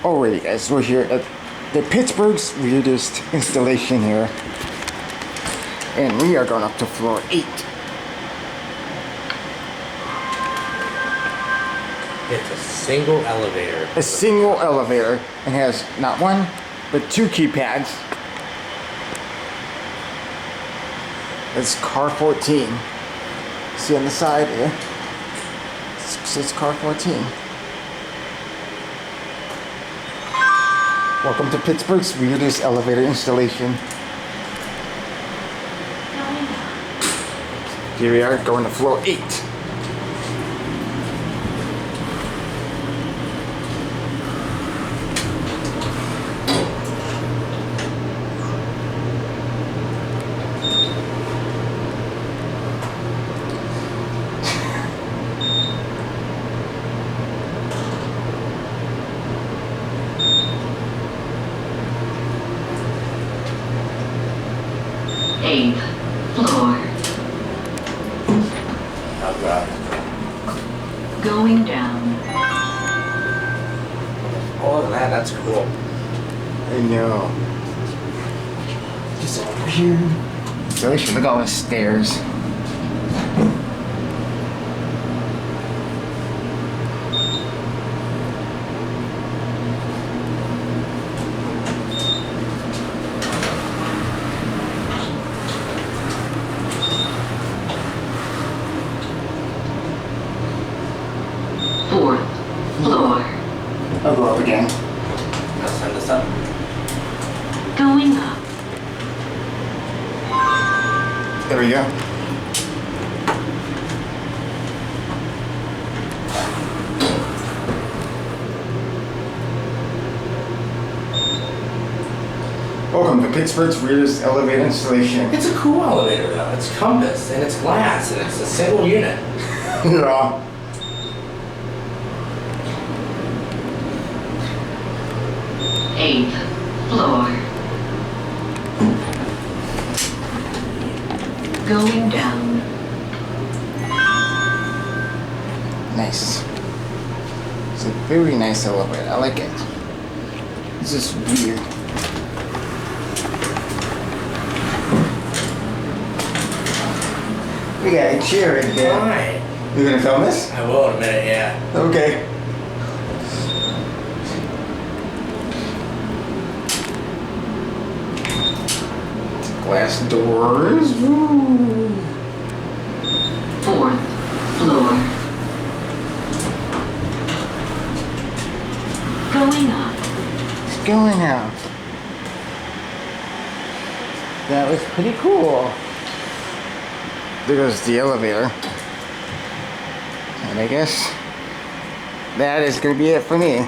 Alrighty guys, we're here at the Pittsburgh's weirdest installation here. And we are going up to floor 8. It's a single elevator. A single elevator, and has not one, but 2 keypads. It's car 14. See on the side here? It says car 14. Welcome to Pittsburgh's weirdest elevator installation. Here we are, going to floor 8. Eighth floor. Oh god. Going down. Oh, look at that, that's cool. I know. Just a weird installation. Look at all the stairs. Fourth floor. I'll go up again. Let's send this up. Going up. There we go. Welcome to Pittsburgh's weirdest elevator installation. It's a cool elevator though. It's compass and it's glass and it's a single unit. Yeah. Eighth floor. Going down. Nice. It's a very nice elevator. I like it. It's just weird. We got a chair right there. Alright. You gonna film this? I will in a minute, yeah. Okay. Glass doors. Woo. Fourth floor. Going up. It's going out. That was pretty cool. There goes the elevator. And I guess that is going to be it for me.